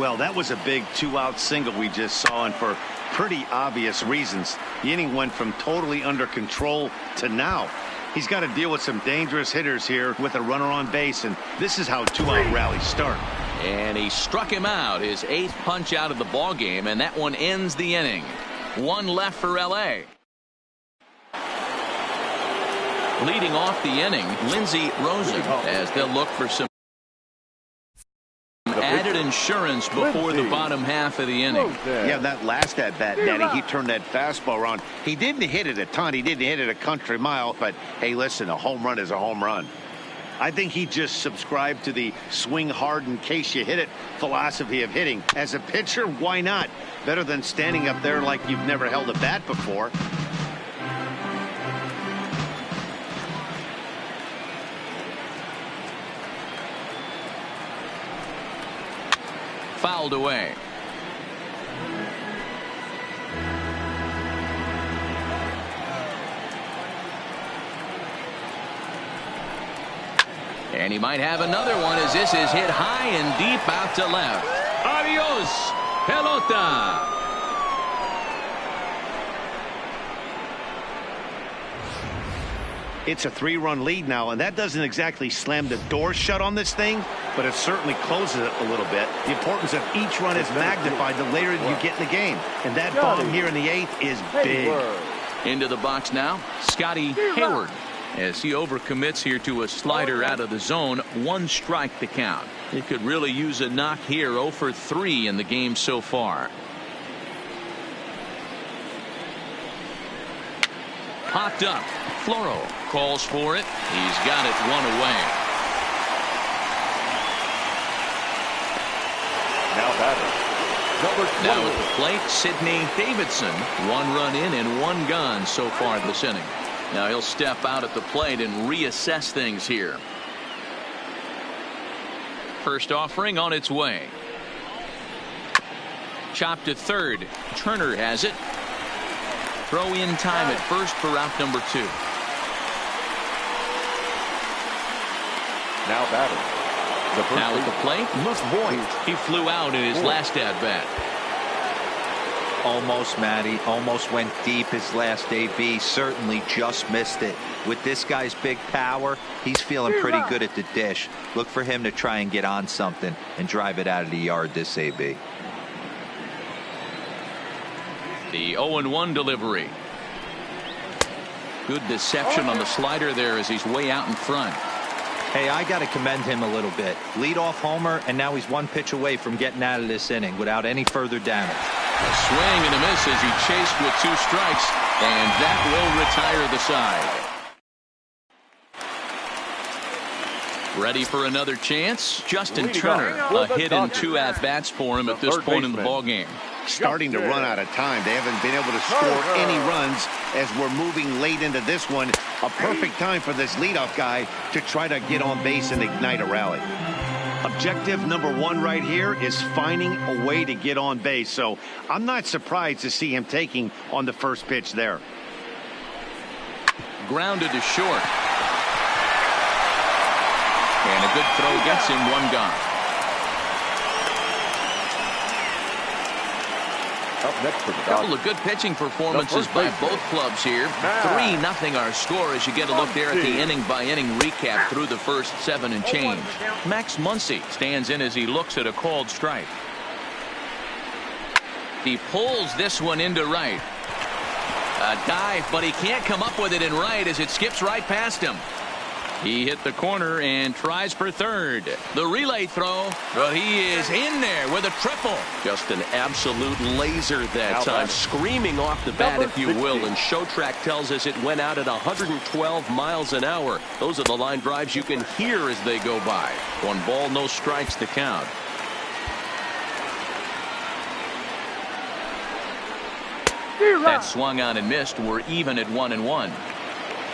Well, that was a big 2-out single we just saw, and for pretty obvious reasons. The inning went from totally under control to now. He's got to deal with some dangerous hitters here with a runner on base, and this is how 2-out rallies start. And he struck him out, his 8th punch out of the ball game, and that one ends the inning. 1 left for L.A. Leading off the inning, Lindsey Rosen, as they'll look for some added insurance before the bottom half of the inning. Yeah, that last at bat, Daddy, he turned that fastball around. He didn't hit it a ton. He didn't hit it a country mile. But, hey, listen, a home run is a home run. I think he just subscribed to the swing hard in case you hit it philosophy of hitting. As a pitcher, why not? Better than standing up there like you've never held a bat before. Fouled away. And he might have another one as this is hit high and deep out to left. Adios, pelota. It's a 3-run lead now, and that doesn't exactly slam the door shut on this thing, but it certainly closes it a little bit. The importance of each run is magnified the later you get in the game, and that bomb here in the 8th is big. Into the box now, Scotty Hayward. As he overcommits here to a slider out of the zone, 1 strike to count. He could really use a knock here. 0 for 3 in the game so far. Popped up. Floro calls for it. He's got it 1 away. Now batting. Now at the plate, Sidney Davidson. 1 run in and 1 gone so far this inning. Now he'll step out at the plate and reassess things here. First offering on its way. Chopped to third. Turner has it. Throw in time at first for out number 2. Now batting. Now at the plate, he flew out in his last at-bat. Almost, Matty. Almost went deep his last AB. Certainly just missed it. With this guy's big power, he's feeling pretty good at the dish. Look for him to try and get on something and drive it out of the yard this AB. The 0-1 delivery. Good deception on the slider there as he's way out in front. Hey, I got to commend him a little bit. Leadoff homer, and now he's one pitch away from getting out of this inning without any further damage. A swing and a miss as he chased with 2 strikes, and that will retire the side. Ready for another chance? Justin Turner, a hit and 2 at-bats for him at this point in the ballgame. Starting to run out of time. They haven't been able to score any runs as we're moving late into this one. A perfect time for this leadoff guy to try to get on base and ignite a rally. Objective number 1 right here is finding a way to get on base. So I'm not surprised to see him taking on the first pitch there. Grounded to short. And a good throw gets him 1 gone. Up next for the Couple of good pitching performances by both clubs here. 3-0 our score as you get a look there at the inning-by-inning recap through the first 7 and change. Max Muncy stands in as he looks at a called strike. He pulls this one into right. A dive, but he can't come up with it in right as it skips right past him. He hit the corner and tries for third. The relay throw, but he is in there with a triple. Just an absolute laser that time, screaming off the bat, if you will. And Showtrack tells us it went out at 112 miles an hour. Those are the line drives you can hear as they go by. 1 ball, no strikes to count. That swung on and missed. We're even at 1-1.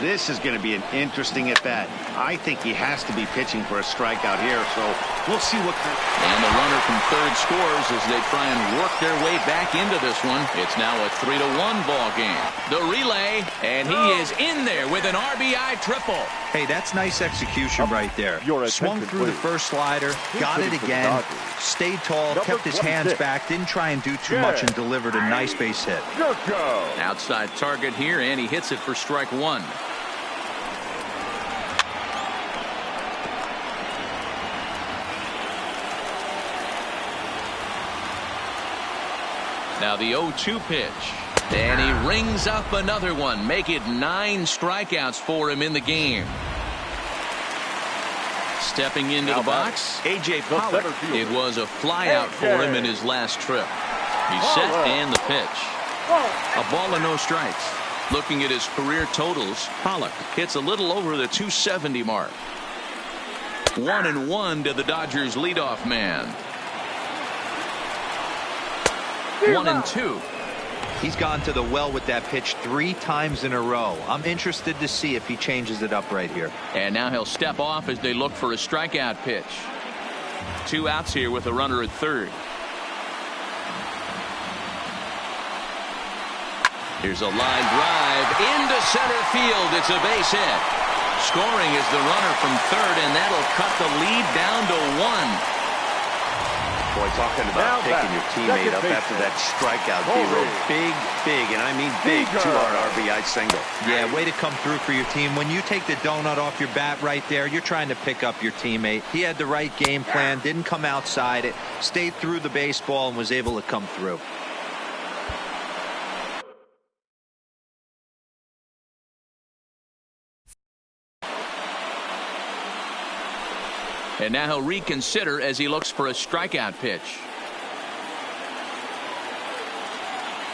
This is going to be an interesting at-bat. I think he has to be pitching for a strikeout here, so we'll see what kind. And the runner from third scores as they try and work their way back into this one. It's now a 3-1 ball game. The relay, and he is in there with an RBI triple. Hey, that's nice execution right there. Swung through the first slider, got it again, stayed tall, kept his hands back, didn't try and do too much, and delivered a nice base hit. Outside target here, and he hits it for strike 1. Now the 0-2 pitch. And he rings up another one. Make it 9 strikeouts for him in the game. Stepping into the box, A.J. Pollock. It was a flyout for him in his last trip. He's set and the pitch. A ball and no strikes. Looking at his career totals, Pollock hits a little over the 270 mark. 1-1 to the Dodgers leadoff man. 1-2. He's gone to the well with that pitch 3 times in a row. I'm interested to see if he changes it up right here. And now he'll step off as they look for a strikeout pitch. 2 outs here with a runner at third. Here's a line drive into center field. It's a base hit. Scoring is the runner from third, and that'll cut the lead down to 1. Boy, talking about picking your teammate up after that strikeout, big, and I mean big 2-run RBI single. Yeah, way to come through for your team. When you take the donut off your bat right there, you're trying to pick up your teammate. He had the right game plan, didn't come outside it, stayed through the baseball, and was able to come through. And now he'll reconsider as he looks for a strikeout pitch.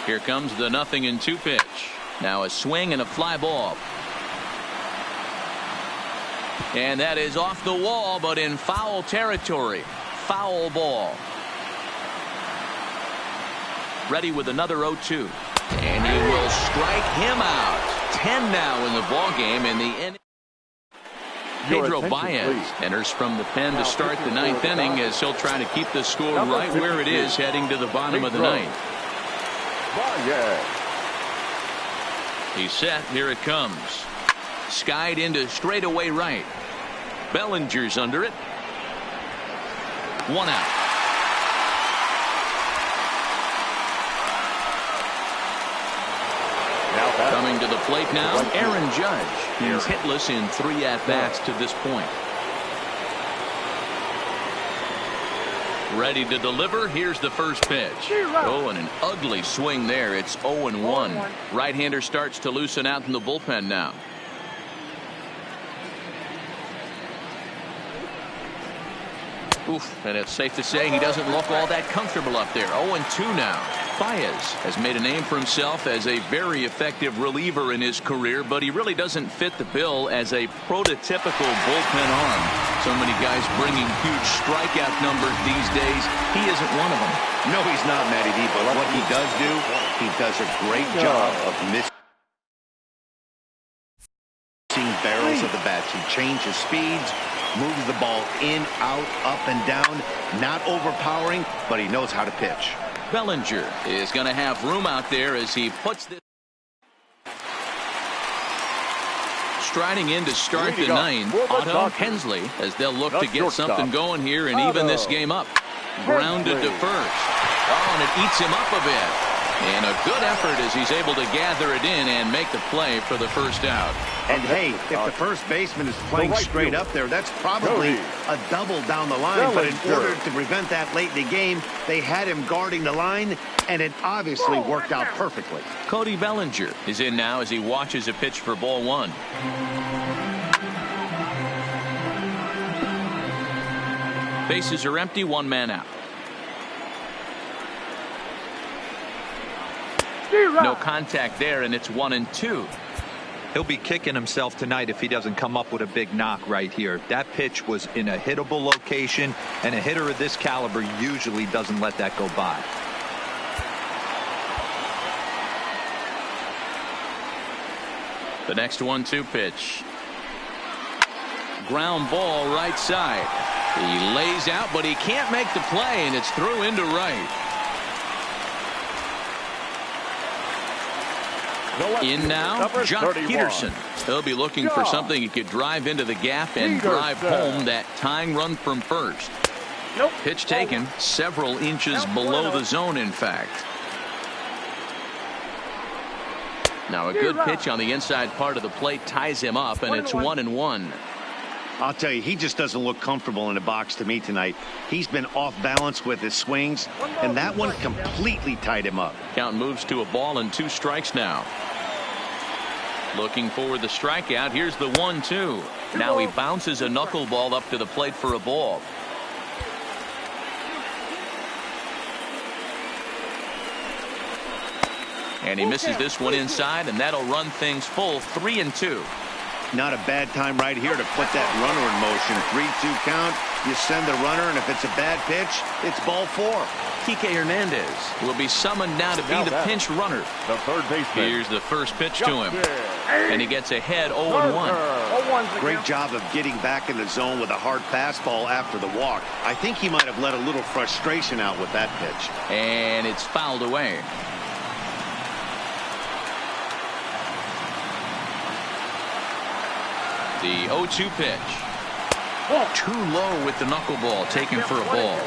Here comes the 0-2 pitch. Now a swing and a fly ball. And that is off the wall, but in foul territory. Foul ball. Ready with another 0-2. And he will strike him out. 10 now in the ball game, and the end. Pedro Baez enters from the pen to start the 9th inning as he'll try to keep the score right where it is heading to the bottom of the 9th. He's set. Here it comes. Skied into straightaway right. Bellinger's under it. 1 out. Coming to the plate now, Aaron Judge. He's hitless in 3 at-bats to this point. Ready to deliver. Here's the first pitch. Oh, and an ugly swing there. It's 0-1. Right-hander starts to loosen out in the bullpen now. Oof, and it's safe to say he doesn't look all that comfortable up there. 0-2 now. Baez has made a name for himself as a very effective reliever in his career, but he really doesn't fit the bill as a prototypical bullpen arm. So many guys bringing huge strikeout numbers these days. He isn't one of them. No, he's not, MLBThe, but what he does do, he does a great job of missing barrels of the bats. He changes speeds, moves the ball in, out, up, and down. Not overpowering, but he knows how to pitch. Bellinger is going to have room out there as he puts this. Striding in to start the 9th, Otto Hensley, as they'll look to get something going here and even this game up. Grounded to first. Oh, and it eats him up a bit. And a good effort as he's able to gather it in and make the play for the first out. And hey, if the first baseman is playing straight up there, that's probably a double down the line. But in order to prevent that late in the game, they had him guarding the line, and it obviously worked out perfectly. Cody Bellinger is in now as he watches a pitch for ball 1. Bases are empty, 1 man out. No contact there, and it's 1-2. He'll be kicking himself tonight if he doesn't come up with a big knock right here. That pitch was in a hittable location, and a hitter of this caliber usually doesn't let that go by. The next 1-2 pitch. Ground ball right side. He lays out, but he can't make the play, and it's through into right. In now, John Peterson. He'll be looking for something he could drive into the gap and drive home that tying run from first. Pitch taken several inches below the zone, in fact. Now a good pitch on the inside part of the plate ties him up, and it's 1-1. I'll tell you, he just doesn't look comfortable in the box to me tonight. He's been off balance with his swings, and that one completely tied him up. Count moves to a ball and 2 strikes now. Looking for the strikeout. Here's the 1-2. Now he bounces a knuckleball up to the plate for a ball. And he misses this one inside, and that'll run things full. 3-2. Not a bad time right here to put that runner in motion. 3-2 count. You send the runner, and if it's a bad pitch, it's ball 4. Kike Hernandez will be summoned now to be the pinch runner. The third baseman. Here's the first pitch to him. And he gets ahead 0-1. Great job of getting back in the zone with a hard fastball after the walk. I think he might have let a little frustration out with that pitch. And it's fouled away. The 0-2 pitch. Too low with the knuckleball, taken for a ball.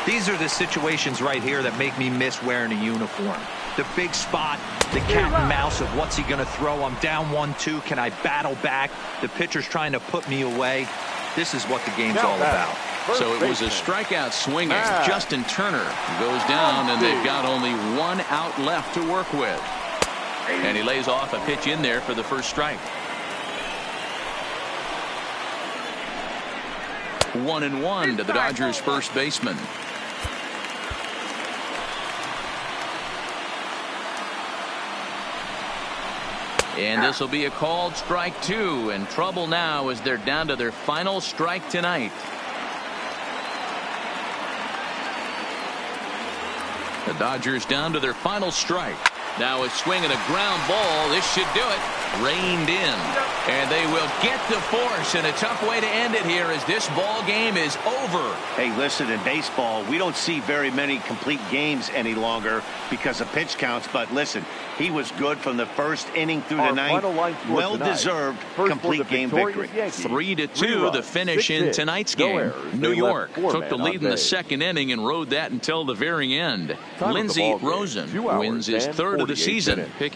These are the situations right here that make me miss wearing a uniform. The big spot, the cat and mouse of what's he going to throw. I'm down 1-2. Can I battle back? The pitcher's trying to put me away. This is what the game's all about. So it was a strikeout swing as Justin Turner goes down, and they've got only 1 out left to work with. And he lays off a pitch in there for the first strike. 1-1 to the Dodgers' first baseman. And this will be a called strike 2, and trouble now as they're down to their final strike tonight. The Dodgers down to their final strike. Now a swing and a ground ball. This should do it. Reined in. And they will get the force, and a tough way to end it here as this ball game is over. Hey, listen, in baseball, we don't see very many complete games any longer because of pitch counts. But listen, he was good from the first inning through the ninth. Well-deserved complete game victory. 3-2, the finish in tonight's game. New York took the lead in the second inning and rode that until the very end. Lindsey Rosen wins his third of the season, picking